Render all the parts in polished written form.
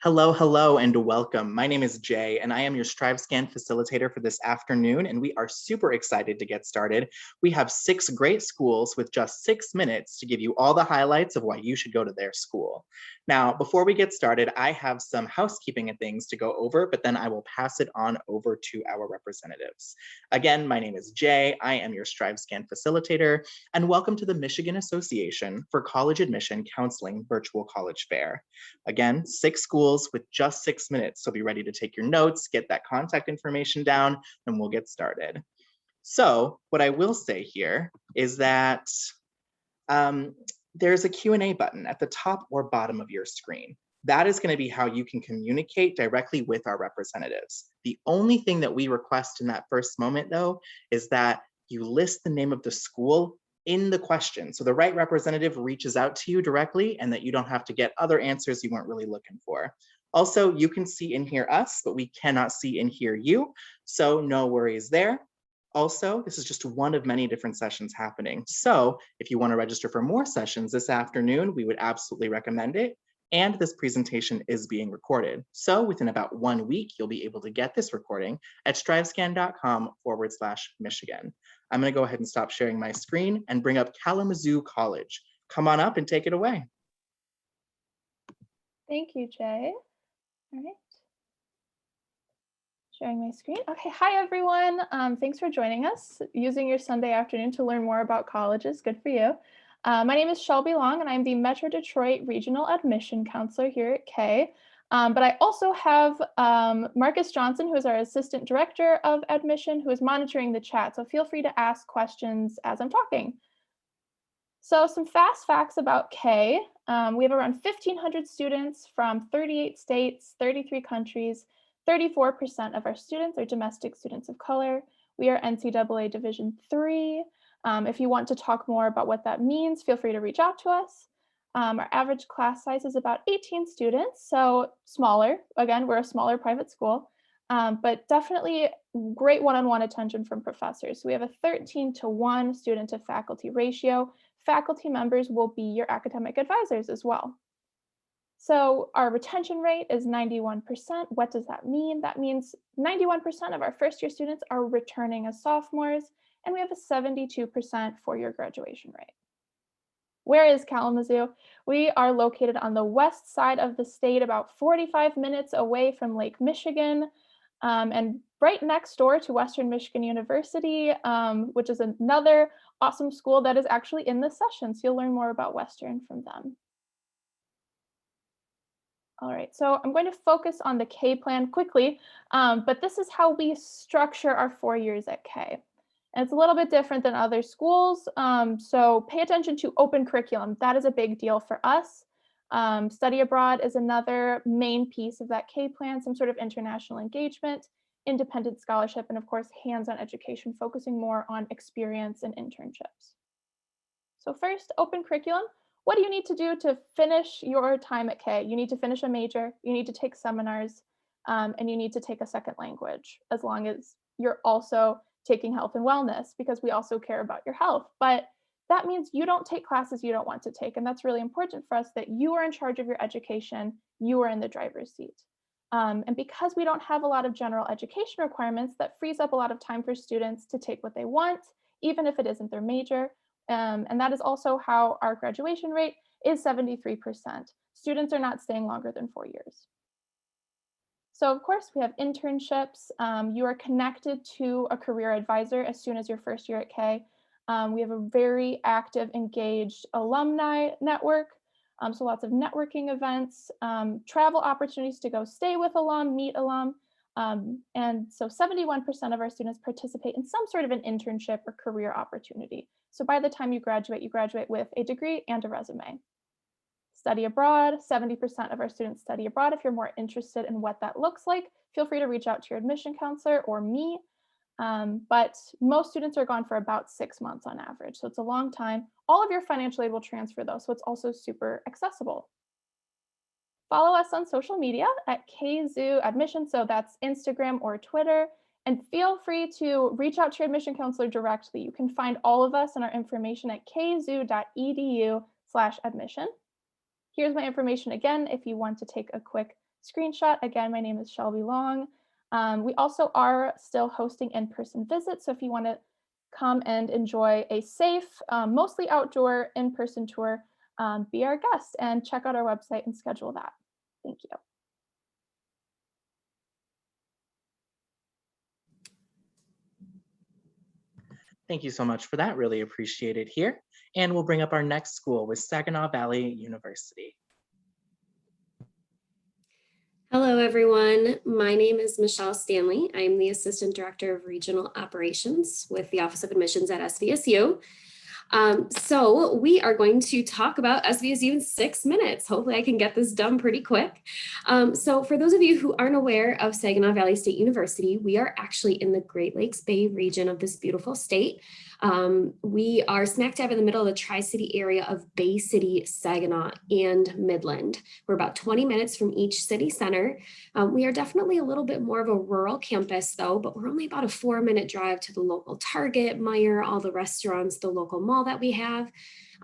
Hello, hello, and welcome. My name is Jay, and I am your StriveScan facilitator for this afternoon, and we are super excited to get started. We have 6 great schools with just 6 minutes to give you all the highlights of why you should go to their school. Now, before we get started, I have some housekeeping and things to go over, but then I will pass it on over to our representatives. Again, my name is Jay. I am your StriveScan facilitator, and welcome to the Michigan Association for College Admission Counseling Virtual College Fair. Again, 6 schools with just 6 minutes. So be ready to take your notes, get that contact information down, and we'll get started. So what I will say here is that there's a Q&A button at the top or bottom of your screen. That is going to be how you can communicate directly with our representatives. The only thing that we request in that first moment, though, is that you list the name of the school in the question. So the right representative reaches out to you directly and that you don't have to get other answers you weren't really looking for. Also, you can see and hear us, but we cannot see and hear you. So no worries there. Also, this is just one of many different sessions happening. So if you want to register for more sessions this afternoon, we would absolutely recommend it. And this presentation is being recorded. So within about 1 week, you'll be able to get this recording at strivescan.com/Michigan. I'm going to go ahead and stop sharing my screen and bring up Kalamazoo College. Come on up and take it away. Thank you, Jay. All right. Sharing my screen. Okay, hi everyone. Thanks for joining us, using your Sunday afternoon to learn more about colleges. Good for you. My name is Shelby Long, and I'm the Metro Detroit Regional Admission Counselor here at K. But I also have Marcus Johnson, who is our Assistant Director of Admission, who is monitoring the chat. So feel free to ask questions as I'm talking. So some fast facts about K. We have around 1,500 students from 38 states, 33 countries. 34% of our students are domestic students of color. We are NCAA Division III. If you want to talk more about what that means, feel free to reach out to us. Our average class size is about 18 students, so smaller. Again, we're a smaller private school, but definitely great one-on-one attention from professors. We have a 13-to-1 student to faculty ratio. Faculty members will be your academic advisors as well. So our retention rate is 91%. What does that mean? That means 91% of our first-year students are returning as sophomores, and we have a 72% four-year graduation rate. Where is Kalamazoo? We are located on the west side of the state, about 45 minutes away from Lake Michigan, and right next door to Western Michigan University, which is another awesome school that is actually in this session. So you'll learn more about Western from them. All right, so I'm going to focus on the K plan quickly, but this is how we structure our 4 years at K. And it's a little bit different than other schools, so pay attention to open curriculum. That is a big deal for us. Study abroad is another main piece of that K plan, some sort of international engagement, independent scholarship, and of course, hands-on education, focusing more on experience and internships. So first, open curriculum. What do you need to do to finish your time at K? You need to finish a major, you need to take seminars, and you need to take a second language, as long as you're also taking health and wellness, because we also care about your health. But that means you don't take classes you don't want to take. And that's really important for us, that you are in charge of your education, you are in the driver's seat. And because we don't have a lot of general education requirements, that frees up a lot of time for students to take what they want, even if it isn't their major. And that is also how our graduation rate is 73%. Students are not staying longer than 4 years. So of course, we have internships. You are connected to a career advisor as soon as your first year at K. We have a very active, engaged alumni network. So lots of networking events, travel opportunities to go stay with alum, meet alum. And so 71% of our students participate in some sort of an internship or career opportunity. So by the time you graduate with a degree and a resume. Study abroad, 70% of our students study abroad. If you're more interested in what that looks like, feel free to reach out to your admission counselor or me. But most students are gone for about 6 months on average. So it's a long time. All of your financial aid will transfer though, so it's also super accessible. Follow us on social media at KZoo Admission, so that's Instagram or Twitter, and feel free to reach out to your admission counselor directly. You can find all of us and our information at kzoo.edu/admission. Here's my information again if you want to take a quick screenshot. Again, my name is Shelby Long. We also are still hosting in-person visits. So if you want to come and enjoy a safe, mostly outdoor in-person tour, be our guest and check out our website and schedule that. Thank you. Thank you so much for that. Really appreciate it here. And we'll bring up our next school with Saginaw Valley University. Hello, everyone. My name is Michelle Stanley. I'm the Assistant Director of Regional Operations with the Office of Admissions at SVSU. So we are going to talk about SVSU in 6 minutes. Hopefully I can get this done pretty quick. So for those of you who aren't aware of Saginaw Valley State University, we are actually in the Great Lakes Bay region of this beautiful state. We are smack dab in the middle of the Tri-City area of Bay City, Saginaw, and Midland. We're about 20 minutes from each city center. We are definitely a little bit more of a rural campus though, but we're only about a 4-minute drive to the local Target, Meijer, all the restaurants, the local mall that we have.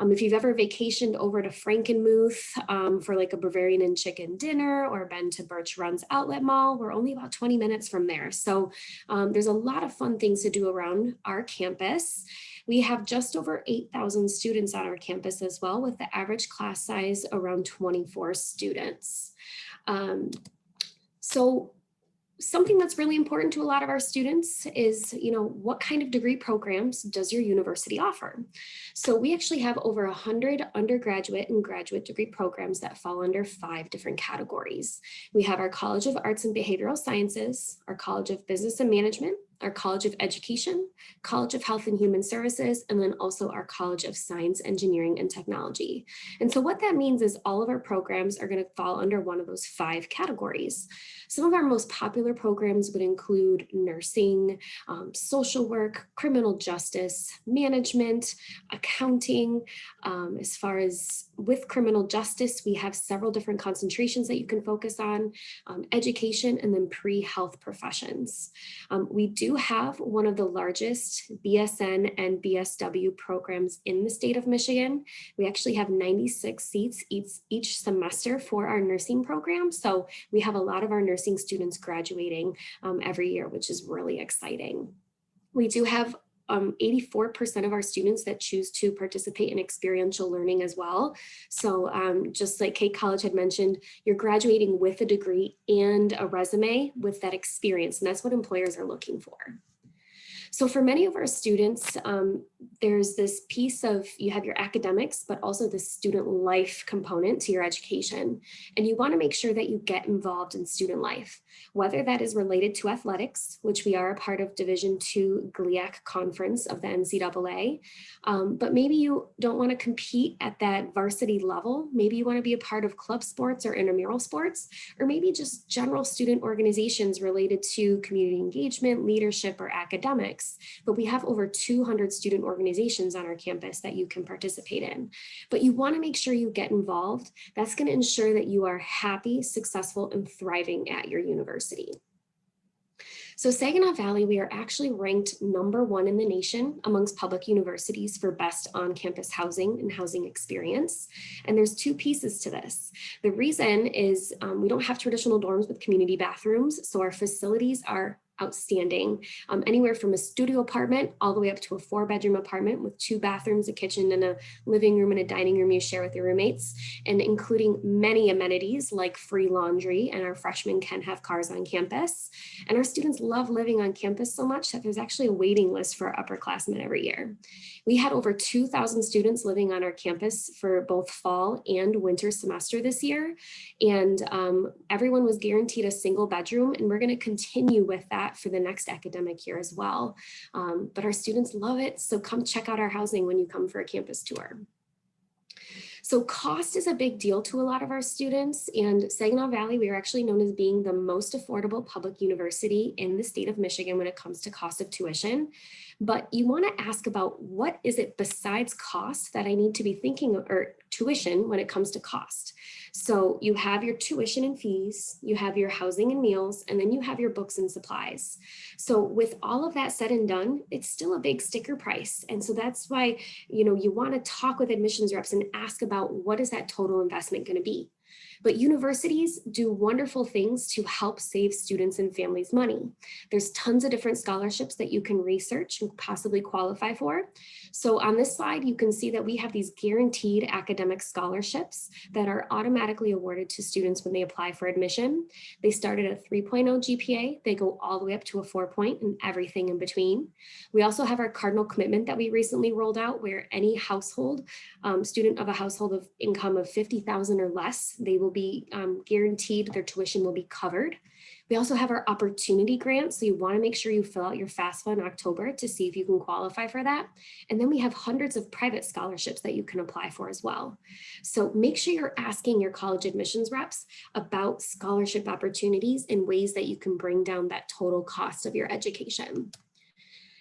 If you've ever vacationed over to Frankenmuth for like a Bavarian and chicken dinner or been to Birch Run's Outlet Mall, we're only about 20 minutes from there. So there's a lot of fun things to do around our campus. We have just over 8,000 students on our campus as well, with the average class size around 24 students. So something that's really important to a lot of our students is, what kind of degree programs does your university offer? So we actually have over 100 undergraduate and graduate degree programs that fall under 5 different categories. We have our College of Arts and Behavioral Sciences, our College of Business and Management, our College of Education, College of Health and Human Services, and then also our College of Science, Engineering, and Technology. And so what that means is all of our programs are going to fall under one of those 5 categories. Some of our most popular programs would include nursing, social work, criminal justice, management, accounting. As far as with criminal justice, we have several different concentrations that you can focus on, education, and then pre-health professions. We do have one of the largest BSN and BSW programs in the state of Michigan. We actually have 96 seats each semester for our nursing program. So we have a lot of our nursing students graduating every year, which is really exciting. We do have 84% of our students that choose to participate in experiential learning as well. So just like Kate College had mentioned, you're graduating with a degree and a resume with that experience, and that's what employers are looking for. So for many of our students, there's this piece of, you have your academics, but also the student life component to your education. And you want to make sure that you get involved in student life, whether that is related to athletics, which we are a part of Division II GLIAC conference of the NCAA. But maybe you don't want to compete at that varsity level. Maybe you want to be a part of club sports or intramural sports, or maybe just general student organizations related to community engagement, leadership, or academics. But we have over 200 student organizations on our campus that you can participate in. But you want to make sure you get involved. That's going to ensure that you are happy, successful, and thriving at your university. So Saginaw Valley, we are actually ranked #1 in the nation amongst public universities for best on-campus housing and housing experience. And there's 2 pieces to this. The reason is we don't have traditional dorms with community bathrooms, so our facilities are outstanding, anywhere from a studio apartment all the way up to a 4-bedroom apartment with 2 bathrooms, a kitchen, and a living room and a dining room you share with your roommates, and including many amenities like free laundry, and our freshmen can have cars on campus. And our students love living on campus so much that there's actually a waiting list for our upperclassmen every year. We had over 2,000 students living on our campus for both fall and winter semester this year, and everyone was guaranteed a single bedroom, and we're going to continue with that for the next academic year as well. But our students love it, so come check out our housing when you come for a campus tour. So cost is a big deal to a lot of our students, and Saginaw Valley, we are actually known as being the most affordable public university in the state of Michigan when it comes to cost of tuition. But you want to ask about what is it besides cost that I need to be thinking of, or tuition when it comes to cost. So you have your tuition and fees, you have your housing and meals, and then you have your books and supplies. So with all of that said and done, it's still a big sticker price. And so that's why, you want to talk with admissions reps and ask about what is that total investment going to be. But universities do wonderful things to help save students and families money. There's tons of different scholarships that you can research and possibly qualify for. So on this slide, you can see that we have these guaranteed academic scholarships that are automatically awarded to students when they apply for admission. They start at a 3.0 GPA, they go all the way up to a 4 and everything in between. We also have our Cardinal Commitment that we recently rolled out, where any household, student of a household of income of 50,000 or less, they will be guaranteed their tuition will be covered. We also have our opportunity grant. So you want to make sure you fill out your FAFSA in October to see if you can qualify for that. And then we have hundreds of private scholarships that you can apply for as well. So make sure you're asking your college admissions reps about scholarship opportunities and ways that you can bring down that total cost of your education.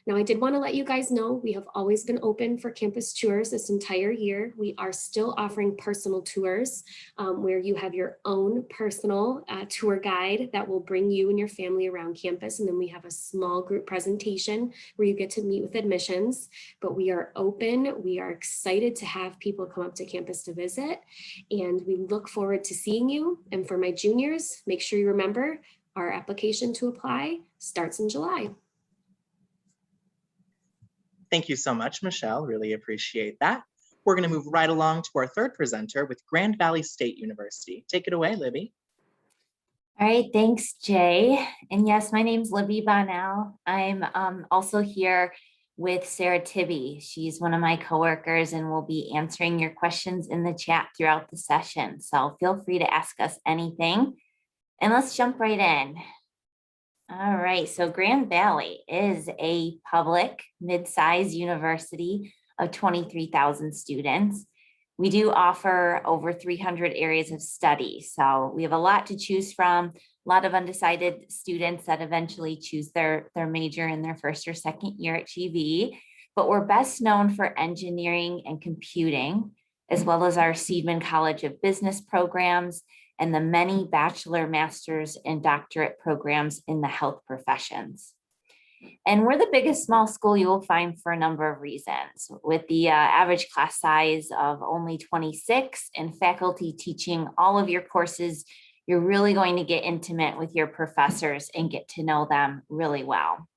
Now, I did want to let you guys know we have always been open for campus tours this entire year. We are still offering personal tours where you have your own personal tour guide that will bring you and your family around campus. And then we have a small group presentation where you get to meet with admissions. But we are open. We are excited to have people come up to campus to visit. And we look forward to seeing you. And for my juniors, make sure you remember our application to apply starts in July. Thank you so much, Michelle. Really appreciate that. We're going to move right along to our third presenter with Grand Valley State University. Take it away, Libby. All right, thanks, Jay. And yes, my name's Libby Bonnell. I'm also here with Sarah Tibby. She's one of my coworkers and will be answering your questions in the chat throughout the session. So feel free to ask us anything. And let's jump right in. All right, so Grand Valley is a public mid-sized university of 23,000 students. We do offer over 300 areas of study. So we have a lot to choose from, a lot of undecided students that eventually choose their major in their first or second year at GV, but we're best known for engineering and computing, as well as our Seidman College of Business programs and the many bachelor, master's, and doctorate programs in the health professions. And we're the biggest small school you will find for a number of reasons. With the average class size of only 26 and faculty teaching all of your courses, you're really going to get intimate with your professors and get to know them really well.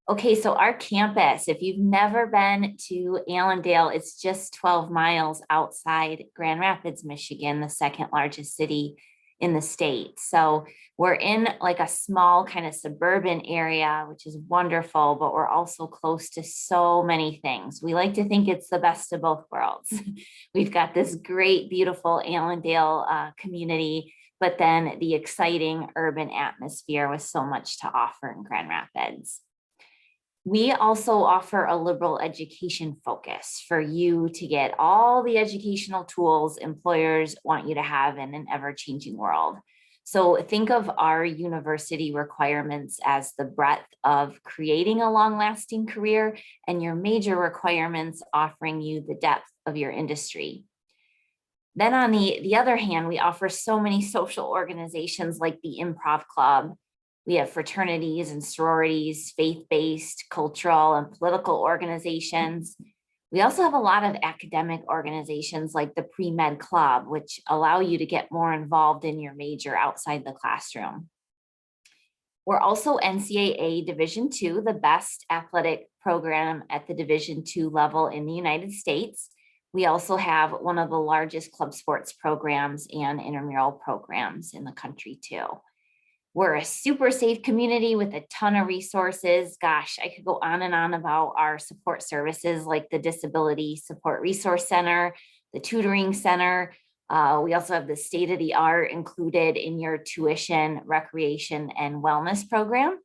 Okay, so our campus, if you've never been to Allendale, it's just 12 miles outside Grand Rapids, Michigan, the second largest city in the state. So we're in like a small kind of suburban area, which is wonderful, but we're also close to so many things. We like to think it's the best of both worlds. We've got this great, beautiful Allendale community, but then the exciting urban atmosphere with so much to offer in Grand Rapids. We also offer a liberal education focus for you to get all the educational tools employers want you to have in an ever-changing world. So think of our university requirements as the breadth of creating a long-lasting career and your major requirements offering you the depth of your industry. Then on the other hand, we offer so many social organizations like the Improv Club. We have fraternities and sororities, faith-based, cultural, and political organizations. We also have a lot of academic organizations like the Pre-Med Club, which allow you to get more involved in your major outside the classroom. We're also NCAA Division II, the best athletic program at the Division II level in the United States. We also have one of the largest club sports programs and intramural programs in the country too. We're a super safe community with a ton of resources. Gosh, I could go on and on about our support services like the Disability Support Resource Center, the Tutoring Center. We also have the state-of-the-art included in your tuition, recreation, and wellness program.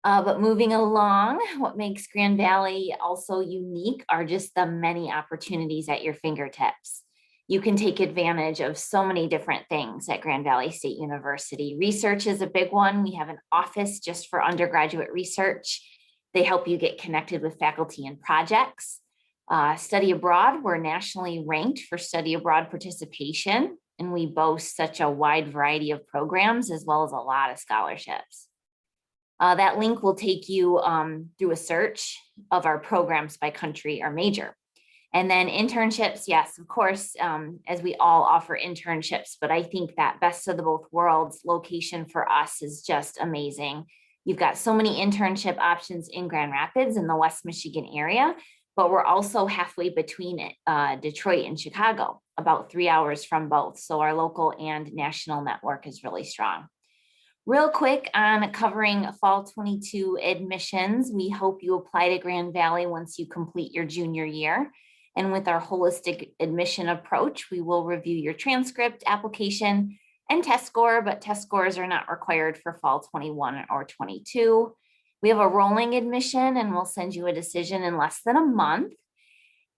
But moving along, what makes Grand Valley also unique are just the many opportunities at your fingertips. You can take advantage of so many different things at Grand Valley State University. Research is a big one. We have an office just for undergraduate research. They help you get connected with faculty and projects. Study abroad, we're nationally ranked for study abroad participation, and we boast such a wide variety of programs as well as a lot of scholarships. That link will take you through a search of our programs by country or major. And then internships, yes, of course, as we all offer internships, but I think that best of the both worlds location for us is just amazing. You've got so many internship options in Grand Rapids in the West Michigan area, but we're also halfway between Detroit and Chicago, about 3 hours from both. So our local and national network is really strong. Real quick on covering fall 22 admissions, we hope you apply to Grand Valley once you complete your junior year. And with our holistic admission approach, we will review your transcript, application, and test score, but test scores are not required for fall 21 or 22. We have a rolling admission and we'll send you a decision in less than a month.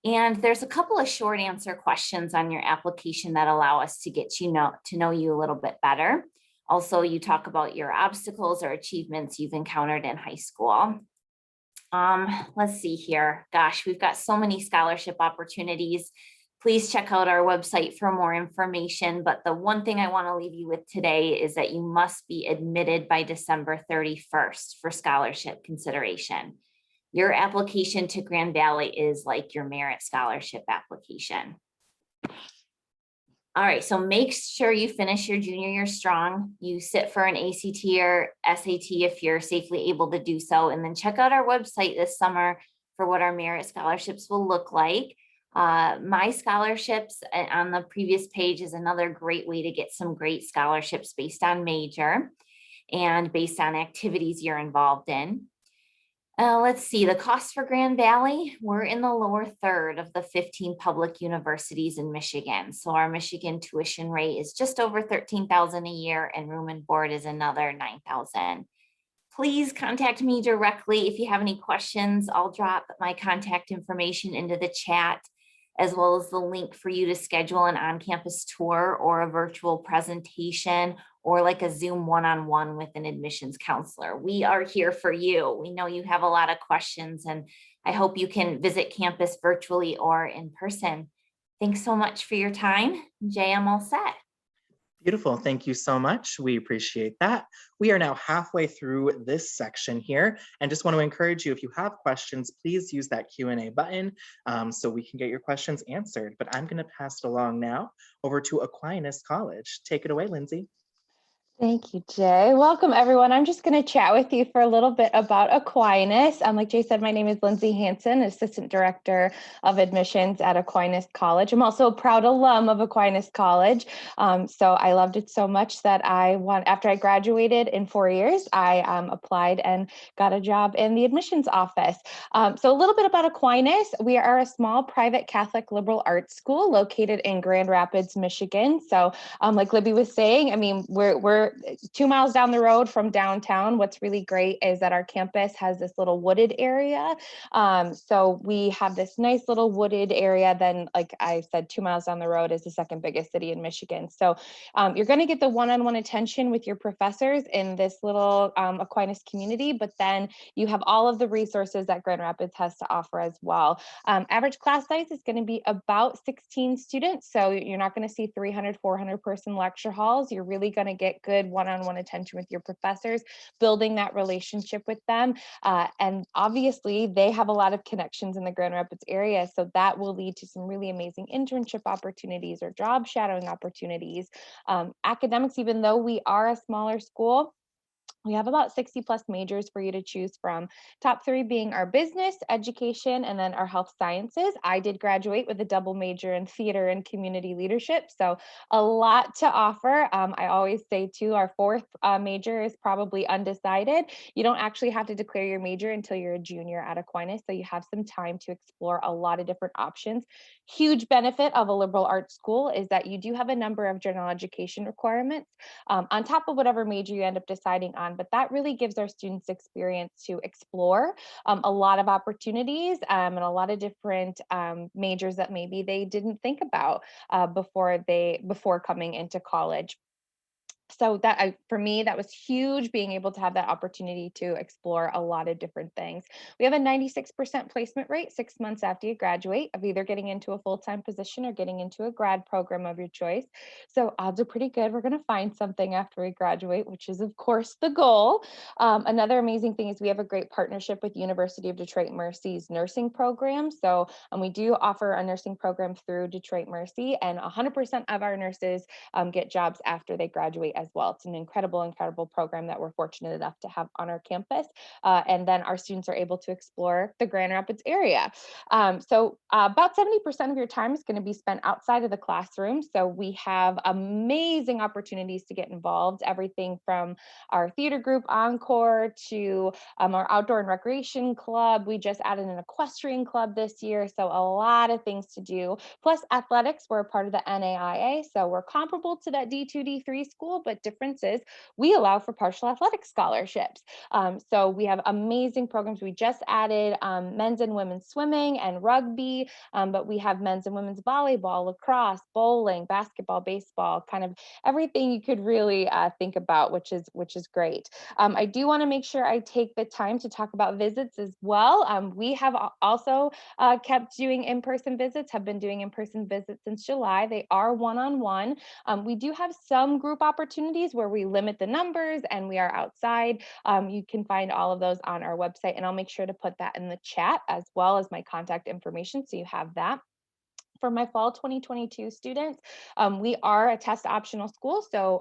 And there's a couple of short answer questions on your application that allow us to get to know you a little bit better. Also, you talk about your obstacles or achievements you've encountered in high school. Let's see here. Gosh, we've got so many scholarship opportunities. Please check out our website for more information. But the one thing I want to leave you with today is that you must be admitted by December 31st for scholarship consideration. Your application to Grand Valley is like your merit scholarship application. All right, so make sure you finish your junior year strong. You sit for an ACT or SAT if you're safely able to do so, and then check out our website this summer for what our merit scholarships will look like. My scholarships on the previous page is another great way to get some great scholarships based on major and based on activities you're involved in. Let's see, the cost for Grand Valley, we're in the lower third of the 15 public universities in Michigan. So our Michigan tuition rate is just over $13,000 a year and room and board is another $9,000. Please contact me directly if you have any questions. I'll drop my contact information into the chat, as well as the link for you to schedule an on-campus tour or a virtual presentation or like a Zoom one-on-one with an admissions counselor. We are here for you. We know you have a lot of questions and I hope you can visit campus virtually or in person. Thanks so much for your time. Jay, I'm all set. Beautiful. Thank you so much. We appreciate that. We are now halfway through this section here and just want to encourage you, if you have questions, please use that Q&A button so we can get your questions answered. But I'm going to pass it along now over to Aquinas College. Take it away, Lindsay. Thank you, Jay. Welcome, everyone. I'm just going to chat with you for a little bit about Aquinas. Like Jay said, my name is Lindsay Hansen, Assistant Director of Admissions at Aquinas College. I'm also a proud alum of Aquinas College. So I loved it so much that after I graduated in 4 years, I applied and got a job in the admissions office. So a little bit about Aquinas. We are a small private Catholic liberal arts school located in Grand Rapids, Michigan. So like Libby was saying, I mean, we're 2 miles down the road from downtown. What's really great is that our campus has this little wooded area. So we have this nice little wooded area. Then, like I said, 2 miles down the road is the second biggest city in Michigan. So you're going to get the one-on-one attention with your professors in this little Aquinas community, but then you have all of the resources that Grand Rapids has to offer as well. Average class size is going to be about 16 students. So you're not going to see 300, 400 person lecture halls. You're really going to get good one-on-one attention with your professors, building that relationship with them. And obviously they have a lot of connections in the Grand Rapids area. So that will lead to some really amazing internship opportunities or job shadowing opportunities. Academics, even though we are a smaller school, we have about 60 plus majors for you to choose from. Top 3 being our business, education, and then our health sciences. I did graduate with a double major in theater and community leadership. So a lot to offer. I always say too, our 4th major is probably undecided. You don't actually have to declare your major until you're a junior at Aquinas. So you have some time to explore a lot of different options. Huge benefit of a liberal arts school is that you do have a number of general education requirements on top of whatever major you end up deciding on. But that really gives our students experience to explore a lot of opportunities and a lot of different majors that maybe they didn't think about before coming into college. So that for me, that was huge, being able to have that opportunity to explore a lot of different things. We have a 96% placement rate 6 months after you graduate, of either getting into a full-time position or getting into a grad program of your choice. So odds are pretty good we're going to find something after we graduate, which is of course the goal. Another amazing thing is we have a great partnership with University of Detroit Mercy's nursing program. So we do offer a nursing program through Detroit Mercy, and 100% of our nurses get jobs after they graduate as well. It's an incredible program that we're fortunate enough to have on our campus. And then our students are able to explore the Grand Rapids area. So about 70% of your time is going to be spent outside of the classroom. So we have amazing opportunities to get involved, everything from our theater group Encore to our outdoor and recreation club. We just added an equestrian club this year. So a lot of things to do. Plus athletics, we're a part of the NAIA. So we're comparable to that D2, D3 school, but difference is we allow for partial athletic scholarships. So we have amazing programs. We just added men's and women's swimming and rugby, but we have men's and women's volleyball, lacrosse, bowling, basketball, baseball, kind of everything you could really think about, which is great. I do want to make sure I take the time to talk about visits as well. We have also kept doing in-person visits, have been doing in-person visits since July. They are one-on-one. We do have some group opportunities where we limit the numbers and we are outside. You can find all of those on our website, and I'll make sure to put that in the chat as well as my contact information, so you have that. For my fall 2022 students, we are a test optional school. So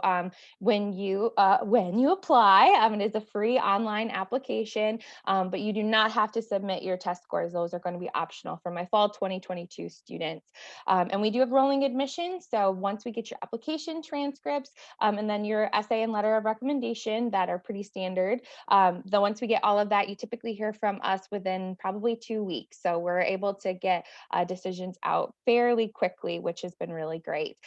when you apply, it is a free online application, but you do not have to submit your test scores. Those are going to be optional for my fall 2022 students. And we do have rolling admissions. So once we get your application transcripts and then your essay and letter of recommendation that are pretty standard, once we get all of that, you typically hear from us within probably 2 weeks. So we're able to get decisions out fairly quickly, which has been really great.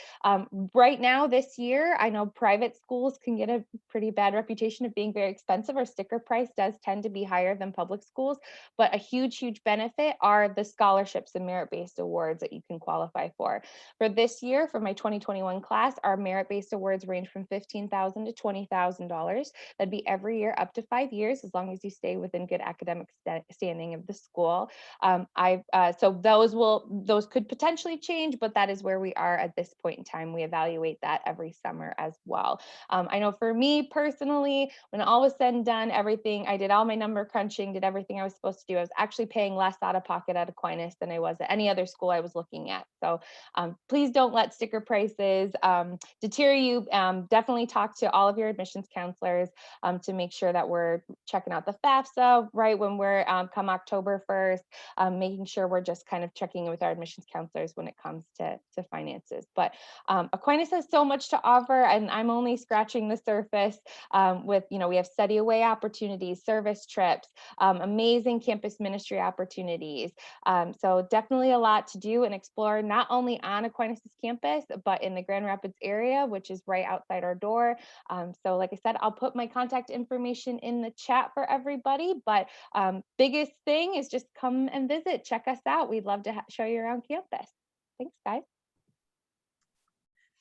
Right now, this year, I know private schools can get a pretty bad reputation of being very expensive. Our sticker price does tend to be higher than public schools, but a huge benefit are the scholarships and merit-based awards that you can qualify for. For this year, for my 2021 class, our merit-based awards range from $15,000 to $20,000. That'd be every year up to 5 years, as long as you stay within good academic standing of the school. So those could potentially change, but that is where we are at this point in time. We evaluate that every summer as well. I know for me personally, when all was said and done, I did all my number crunching, did everything I was supposed to do. I was actually paying less out of pocket at Aquinas than I was at any other school I was looking at. So please don't let sticker prices deter you. Definitely talk to all of your admissions counselors to make sure that we're checking out the FAFSA right when we're come October 1st, making sure we're just kind of checking in with our admissions counselors when it comes to finances. But Aquinas has so much to offer, and I'm only scratching the surface with, we have study away opportunities, service trips, amazing campus ministry opportunities. So definitely a lot to do and explore, not only on Aquinas' campus, but in the Grand Rapids area, which is right outside our door. So like I said, I'll put my contact information in the chat for everybody, but biggest thing is just come and visit, check us out. We'd love to show you around campus. Thanks, guys.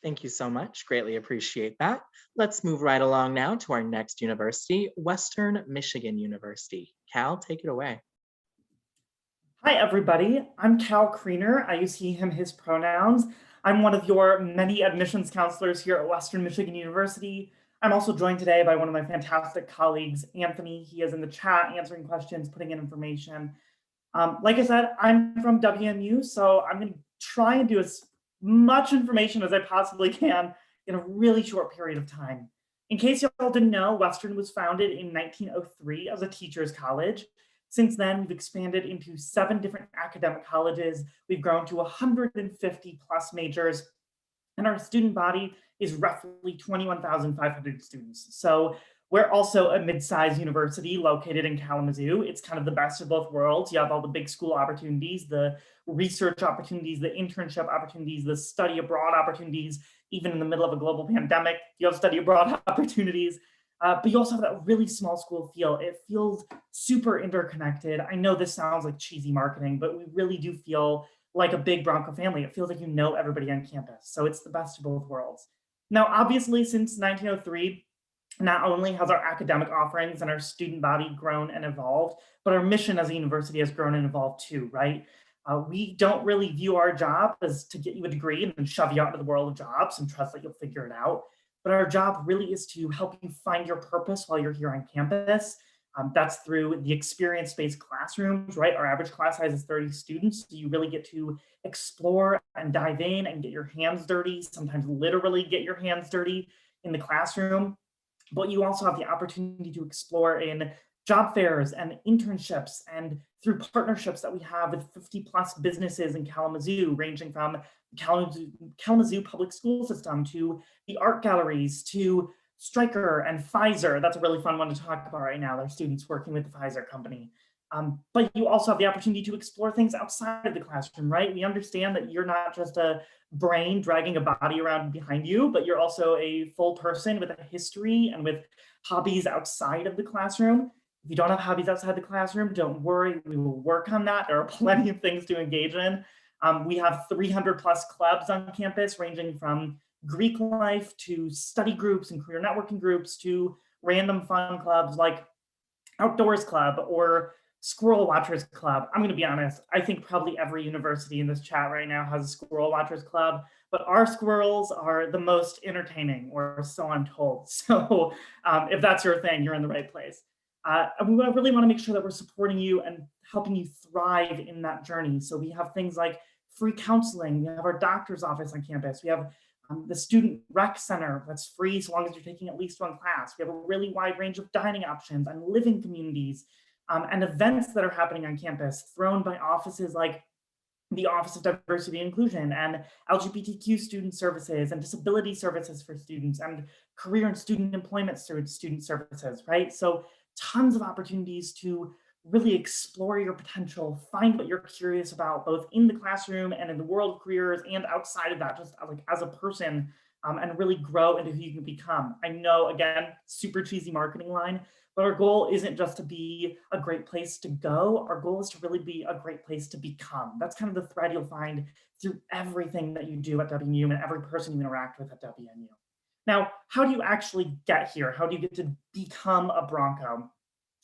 Thank you so much. Greatly appreciate that. Let's move right along now to our next university, Western Michigan University. Cal, take it away. Hi, everybody. I'm Cal Kriener. I use he, him, his pronouns. I'm one of your many admissions counselors here at Western Michigan University. I'm also joined today by one of my fantastic colleagues, Anthony. He is in the chat answering questions, putting in information. Like I said, I'm from WMU, so I'm going to try and do as much information as I possibly can in a really short period of time. In case y'all didn't know, Western was founded in 1903 as a teacher's college. Since then, we've expanded into 7 different academic colleges. We've grown to 150 plus majors, and our student body is roughly 21,500 students. So we're also a mid-sized university located in Kalamazoo. It's kind of the best of both worlds. You have all the big school opportunities, the research opportunities, the internship opportunities, the study abroad opportunities. Even in the middle of a global pandemic, you have study abroad opportunities. But you also have that really small school feel. It feels super interconnected. I know this sounds like cheesy marketing, but we really do feel like a big Bronco family. It feels like you know everybody on campus. So it's the best of both worlds. Now, obviously, since 1903, not only has our academic offerings and our student body grown and evolved, but our mission as a university has grown and evolved too, right? We don't really view our job as to get you a degree and then shove you out into the world of jobs and trust that you'll figure it out. But our job really is to help you find your purpose while you're here on campus. That's through the experience-based classrooms, right? Our average class size is 30 students, so you really get to explore and dive in and get your hands dirty, sometimes literally get your hands dirty in the classroom. But you also have the opportunity to explore in job fairs and internships and through partnerships that we have with 50 plus businesses in Kalamazoo, ranging from the Kalamazoo public school system to the art galleries to Stryker and Pfizer. That's a really fun one to talk about right now. There are students working with the Pfizer company. But you also have the opportunity to explore things outside of the classroom, right? We understand that you're not just a brain dragging a body around behind you, but you're also a full person with a history and with hobbies outside of the classroom. If you don't have hobbies outside the classroom, don't worry, we will work on that. There are plenty of things to engage in. We have 300 plus clubs on campus, ranging from Greek life to study groups and career networking groups to random fun clubs like Outdoors Club or Squirrel Watchers Club. I'm going to be honest, I think probably every university in this chat right now has a Squirrel Watchers Club, but our squirrels are the most entertaining, or so I'm told. So if that's your thing, you're in the right place. And we really want to make sure that we're supporting you and helping you thrive in that journey. So we have things like free counseling. We have our doctor's office on campus. We have the student rec center that's free so long as you're taking at least one class. We have a really wide range of dining options and living communities and events that are happening on campus thrown by offices like the Office of Diversity and Inclusion and LGBTQ student services and disability services for students and career and student employment student services, right? So tons of opportunities to really explore your potential, find what you're curious about, both in the classroom and in the world of careers and outside of that, just like as a person, and really grow into who you can become. I know, again, super cheesy marketing line, but our goal isn't just to be a great place to go. Our goal is to really be a great place to become. That's kind of the thread you'll find through everything that you do at WNU and every person you interact with at WNU. Now, how do you actually get here? How do you get to become a Bronco?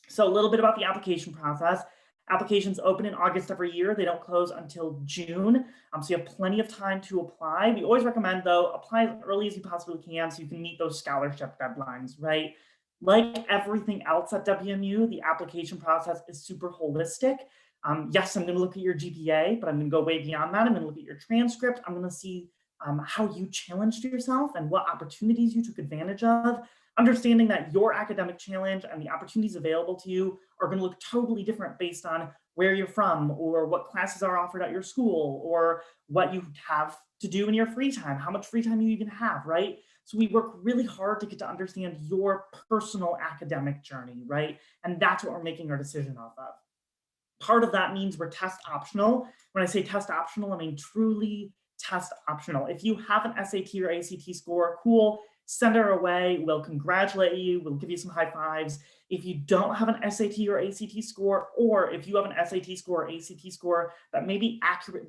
So a little bit about the application process. Applications open in August every year. They don't close until June. So you have plenty of time to apply. We always recommend, though, apply as early as you possibly can so you can meet those scholarship deadlines, right? Like everything else at WMU, the application process is super holistic. Yes, I'm going to look at your GPA, but I'm going to go way beyond that. I'm going to look at your transcript. I'm going to see how you challenged yourself and what opportunities you took advantage of. Understanding that your academic challenge and the opportunities available to you are going to look totally different based on where you're from or what classes are offered at your school or what you have to do in your free time, how much free time you even have, right? So we work really hard to get to understand your personal academic journey, right? And that's what we're making our decision off of. Part of that means we're test optional. When I say test optional, I mean truly test optional. If you have an SAT or ACT score, cool, send her away. We'll congratulate you. We'll give you some high fives. If you don't have an SAT or ACT score, or if you have an SAT score or ACT score that maybe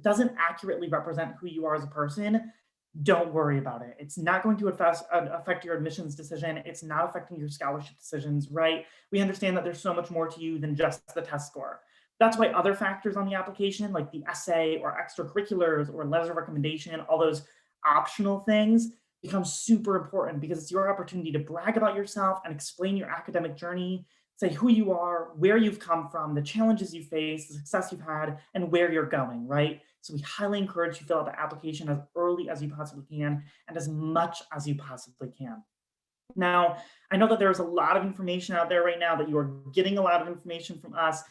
doesn't accurately represent who you are as a person, don't worry about it. It's not going to affect your admissions decision. It's not affecting your scholarship decisions, right? We understand that there's so much more to you than just the test score. That's why other factors on the application, like the essay or extracurriculars or letters of recommendation, all those optional things, become super important because it's your opportunity to brag about yourself and explain your academic journey, say who you are, where you've come from, the challenges you face, the success you've had, and where you're going, right? So we highly encourage you to fill out the application as early as you possibly can and as much as you possibly can. Now, I know that there's a lot of information out there right now, that you are getting a lot of information from us.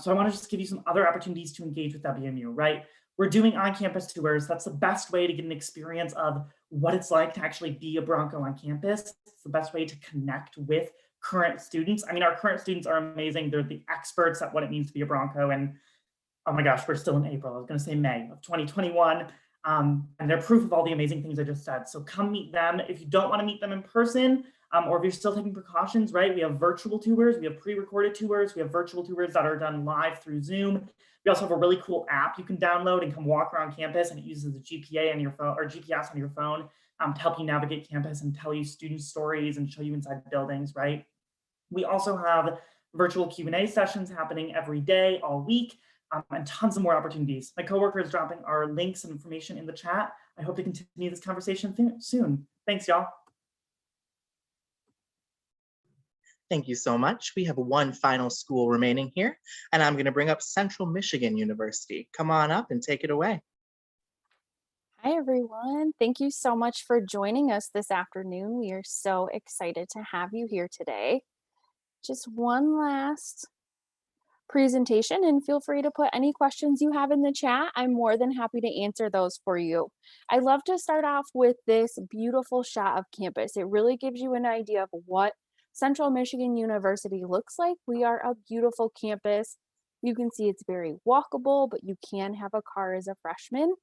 So I want to just give you some other opportunities to engage with WMU, right? We're doing on-campus tours. That's the best way to get an experience of what it's like to actually be a Bronco on campus. It's the best way to connect with current students. I mean, our current students are amazing. They're the experts at what it means to be a Bronco. And oh my gosh, we're still in April. I was going to say May of 2021. And they're proof of all the amazing things I just said. So come meet them. If you don't want to meet them in person, or if you're still taking precautions, right? We have virtual tours, we have pre-recorded tours, we have virtual tours that are done live through Zoom. We also have a really cool app you can download and come walk around campus, and it uses the GPA on your phone or GPS on your phone to help you navigate campus and tell you student stories and show you inside the buildings, right? We also have virtual Q&A sessions happening every day, all week, and tons of more opportunities. My coworker is dropping our links and information in the chat. I hope to continue this conversation soon. Thanks, y'all. Thank you so much. We have one final school remaining here, and I'm going to bring up Central Michigan University. Come on up and take it away. Hi, everyone. Thank you so much for joining us this afternoon. We are so excited to have you here today. Just one last presentation, and feel free to put any questions you have in the chat. I'm more than happy to answer those for you. I love to start off with this beautiful shot of campus. It really gives you an idea of what Central Michigan University looks like. We are a beautiful campus. You can see it's very walkable, but you can have a car as a freshman.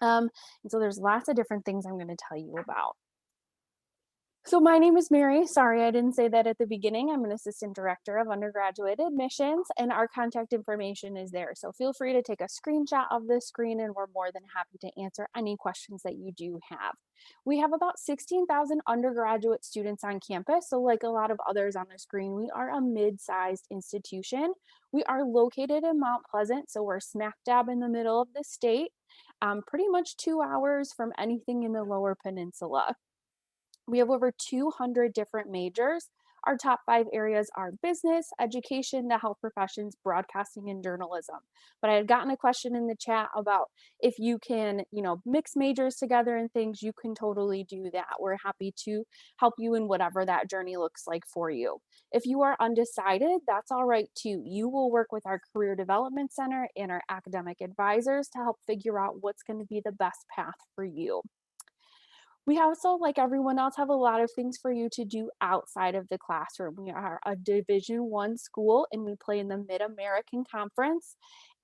And so there's lots of different things I'm going to tell you about. So my name is Mary. Sorry, I didn't say that at the beginning. I'm an assistant director of undergraduate admissions, and our contact information is there. So feel free to take a screenshot of this screen, and we're more than happy to answer any questions that you do have. We have about 16,000 undergraduate students on campus. So like a lot of others on the screen, we are a mid-sized institution. We are located in Mount Pleasant, so we're smack dab in the middle of the state, pretty much 2 hours from anything in the Lower Peninsula. We have over 200 different majors. Our top 5 areas are business, education, the health professions, broadcasting, and journalism. But I had gotten a question in the chat about if you can, mix majors together and things, you can totally do that. We're happy to help you in whatever that journey looks like for you. If you are undecided, that's all right too. You will work with our Career Development Center and our academic advisors to help figure out what's going to be the best path for you. We also, like everyone else, have a lot of things for you to do outside of the classroom. We are a Division I school, and we play in the Mid-American Conference.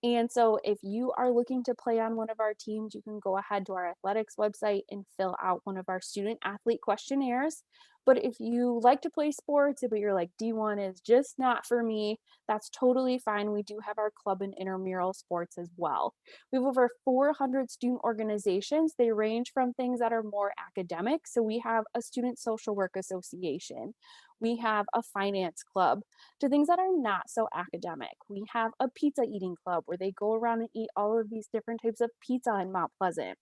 And so if you are looking to play on one of our teams, you can go ahead to our athletics website and fill out one of our student athlete questionnaires. But if you like to play sports, but you're like, D1 is just not for me, that's totally fine. We do have our club and intramural sports as well. We have over 400 student organizations. They range from things that are more academic. So we have a student social work association. We have a finance club, to things that are not so academic. We have a pizza eating club where they go around and eat all of these different types of pizza in Mount Pleasant.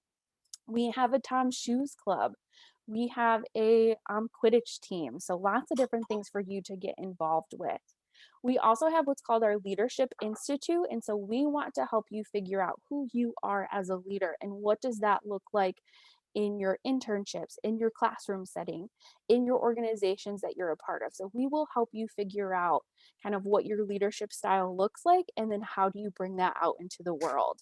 We have a Tom Shoes club. We have a Quidditch team. So lots of different things for you to get involved with. We also have what's called our Leadership Institute. And so we want to help you figure out who you are as a leader and what does that look like in your internships, in your classroom setting, in your organizations that you're a part of. So we will help you figure out kind of what your leadership style looks like, and then how do you bring that out into the world.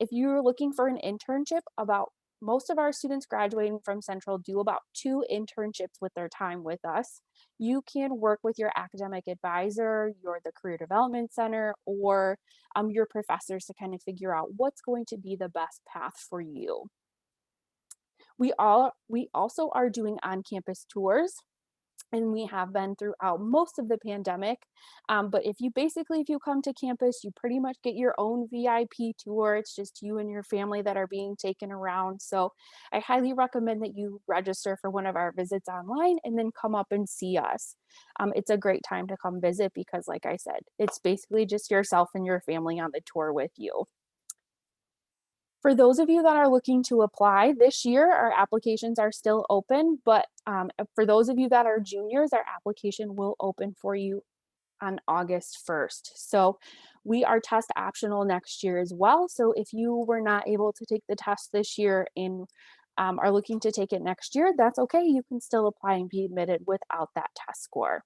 If you're looking for an internship, about most of our students graduating from Central do about 2 internships with their time with us. You can work with your academic advisor, the Career Development Center, or your professors to kind of figure out what's going to be the best path for you. We also are doing on-campus tours, and we have been throughout most of the pandemic. But if you come to campus, you pretty much get your own VIP tour. It's just you and your family that are being taken around. So I highly recommend that you register for one of our visits online and then come up and see us. It's a great time to come visit because, like I said, it's basically just yourself and your family on the tour with you. For those of you that are looking to apply this year, our applications are still open, but for those of you that are juniors, our application will open for you on August 1st. So we are test optional next year as well. So if you were not able to take the test this year and are looking to take it next year, that's okay. You can still apply and be admitted without that test score.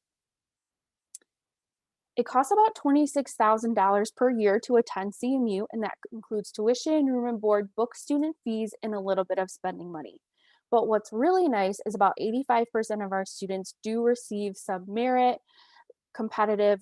It costs about $26,000 per year to attend CMU, and that includes tuition, room and board, book, student fees, and a little bit of spending money. But what's really nice is about 85% of our students do receive some merit, competitive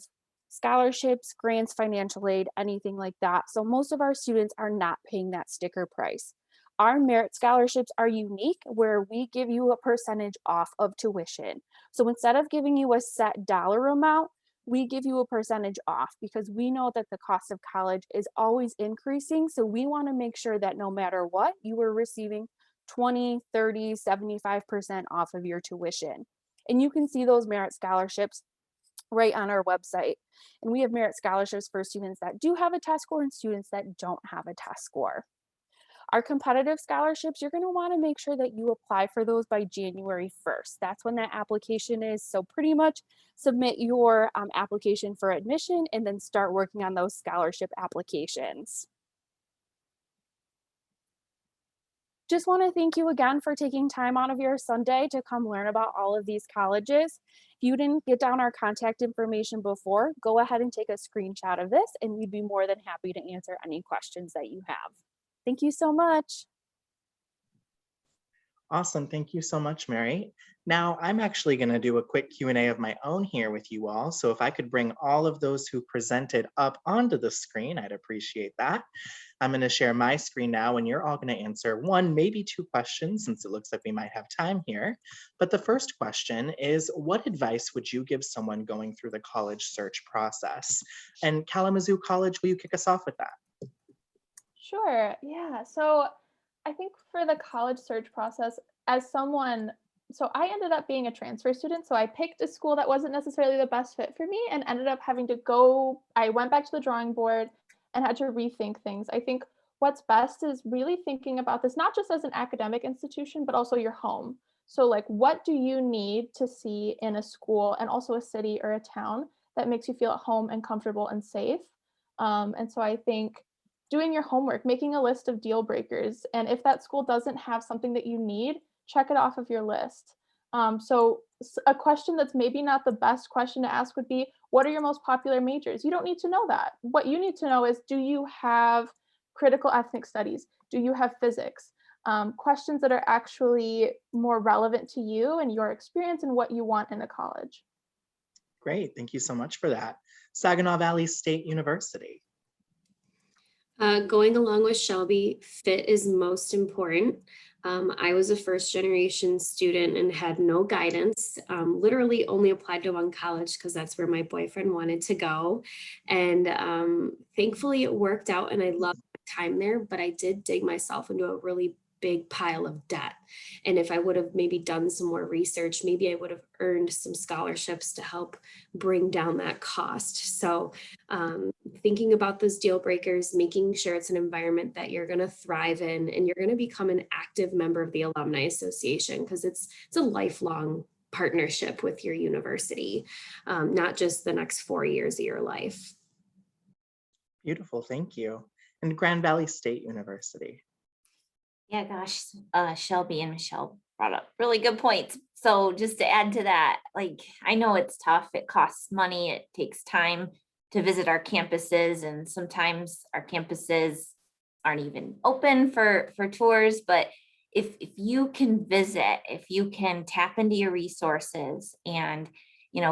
scholarships, grants, financial aid, anything like that. So most of our students are not paying that sticker price. Our merit scholarships are unique where we give you a percentage off of tuition. So instead of giving you a set dollar amount, we give you a percentage off because we know that the cost of college is always increasing. So we want to make sure that no matter what, you are receiving 20, 30, 75% off of your tuition. And you can see those merit scholarships right on our website. And we have merit scholarships for students that do have a test score and students that don't have a test score. Our competitive scholarships, you're going to want to make sure that you apply for those by January 1st. That's when that application is. So pretty much submit your application for admission and then start working on those scholarship applications. Just want to thank you again for taking time out of your Sunday to come learn about all of these colleges. If you didn't get down our contact information before, go ahead and take a screenshot of this and we'd be more than happy to answer any questions that you have. Thank you so much. Awesome. Thank you so much, Mary. Now, I'm actually going to do a quick Q&A of my own here with you all. So if I could bring all of those who presented up onto the screen, I'd appreciate that. I'm going to share my screen now, and you're all going to answer one, maybe two questions, since it looks like we might have time here. But the first question is, what advice would you give someone going through the college search process? And Kalamazoo College, will you kick us off with that? Sure. Yeah. So I think for the college search process, as someone, so I ended up being a transfer student. So I picked a school that wasn't necessarily the best fit for me and ended up having to I went back to the drawing board and had to rethink things. I think what's best is really thinking about this, not just as an academic institution, but also your home. So like, what do you need to see in a school and also a city or a town that makes you feel at home and comfortable and safe? And so I think doing your homework, making a list of deal breakers. And if that school doesn't have something that you need, check it off of your list. So a question that's maybe not the best question to ask would be, what are your most popular majors? You don't need to know that. What you need to know is, do you have critical ethnic studies? Do you have physics? Questions that are actually more relevant to you and your experience and what you want in a college. Great. Thank you so much for that. Saginaw Valley State University. Going along with Shelby, fit is most important. I was a first generation student and had no guidance, literally only applied to one college because that's where my boyfriend wanted to go. And thankfully it worked out and I loved my time there, but I did dig myself into a really big pile of debt. And if I would have maybe done some more research, maybe I would have earned some scholarships to help bring down that cost. So thinking about those deal breakers, making sure it's an environment that you're going to thrive in and you're going to become an active member of the Alumni Association, because it's a lifelong partnership with your university, not just the next 4 years of your life. Beautiful. Thank you. And Grand Valley State University. Yeah, gosh, Shelby and Michelle brought up really good points. So just to add to that, like, I know it's tough. It costs money. It takes time to visit our campuses. And sometimes our campuses aren't even open for tours. But if you can visit, if you can tap into your resources and,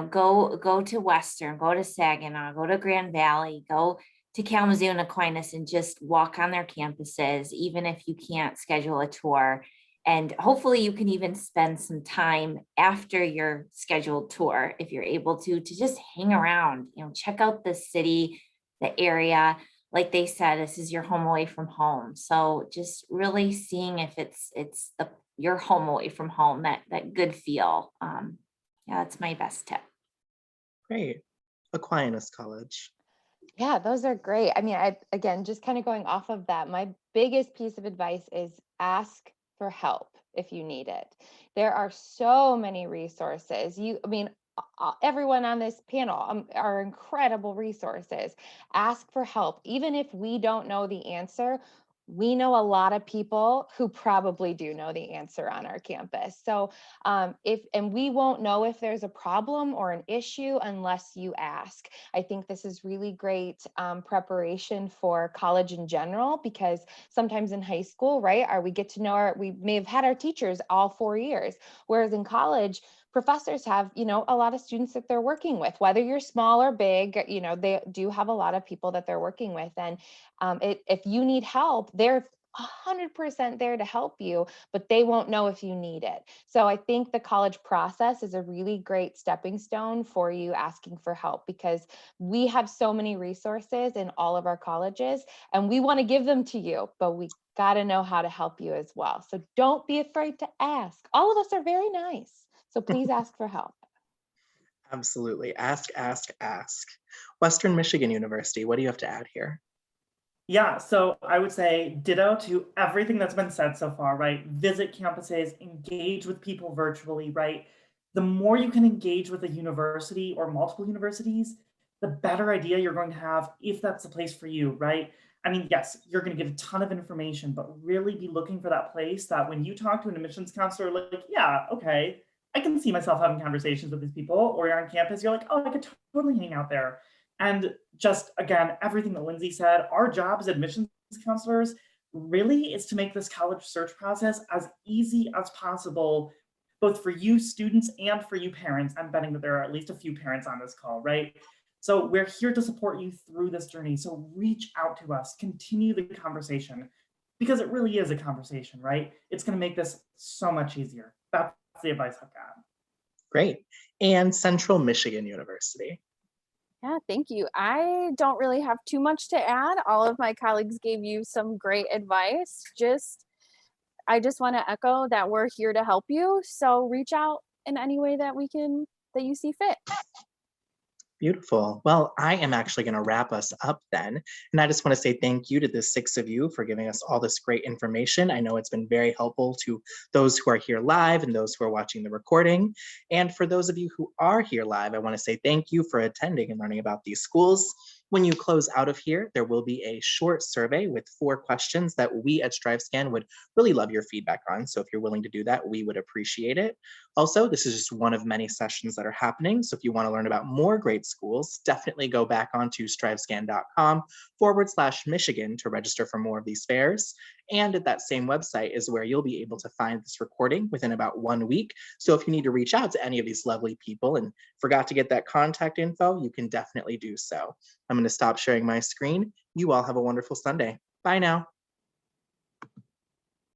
go to Western, go to Saginaw, go to Grand Valley, go to Kalamazoo and Aquinas and just walk on their campuses, even if you can't schedule a tour. And hopefully you can even spend some time after your scheduled tour, if you're able to just hang around, check out the city, the area. Like they said, this is your home away from home. So just really seeing if it's your home away from home, that good feel. Yeah, that's my best tip. Great. Aquinas College. Yeah, those are great. I mean, again, just kind of going off of that, my biggest piece of advice is ask for help if you need it. There are so many resources. Everyone on this panel are incredible resources. Ask for help. Even if we don't know the answer, we know a lot of people who probably do know the answer on our campus. So we won't know if there's a problem or an issue unless you ask. I think this is really great preparation for college in general, because sometimes in high school, right, we may have had our teachers all 4 years, whereas in college, professors have, a lot of students that they're working with, whether you're small or big, they do have a lot of people that they're working with. And if you need help, they're 100% there to help you, but they won't know if you need it. So I think the college process is a really great stepping stone for you asking for help, because we have so many resources in all of our colleges and we want to give them to you, but we got to know how to help you as well. So don't be afraid to ask. All of us are very nice. So please ask for help. Absolutely. Ask, ask, ask. Western Michigan University, what do you have to add here? Yeah, so I would say ditto to everything that's been said so far, right? Visit campuses, engage with people virtually, right? The more you can engage with a university or multiple universities, the better idea you're going to have if that's the place for you, right? I mean, yes, you're going to get a ton of information, but really be looking for that place that when you talk to an admissions counselor, like, yeah, okay, I can see myself having conversations with these people, or you're on campus, you're like, oh, I could totally hang out there. And just again, everything that Lindsay said, our job as admissions counselors really is to make this college search process as easy as possible, both for you students and for you parents. I'm betting that there are at least a few parents on this call, right? So we're here to support you through this journey. So reach out to us, continue the conversation, because it really is a conversation, right? It's going to make this so much easier. That's the advice I've got. Great. And Central Michigan University. Yeah, thank you. I don't really have too much to add. All of my colleagues gave you some great advice. I just want to echo that we're here to help you. So reach out in any way that that you see fit. Beautiful. Well, I am actually going to wrap us up then. And I just want to say thank you to the six of you for giving us all this great information. I know it's been very helpful to those who are here live and those who are watching the recording. And for those of you who are here live, I want to say thank you for attending and learning about these schools. When you close out of here, there will be a short survey with 4 questions that we at StriveScan would really love your feedback on. So if you're willing to do that, we would appreciate it. Also, this is just one of many sessions that are happening. So if you want to learn about more great schools, definitely go back onto strivescan.com/Michigan to register for more of these fairs. And at that same website is where you'll be able to find this recording within about 1 week. So if you need to reach out to any of these lovely people and forgot to get that contact info, you can definitely do so. I'm going to stop sharing my screen. You all have a wonderful Sunday. Bye now.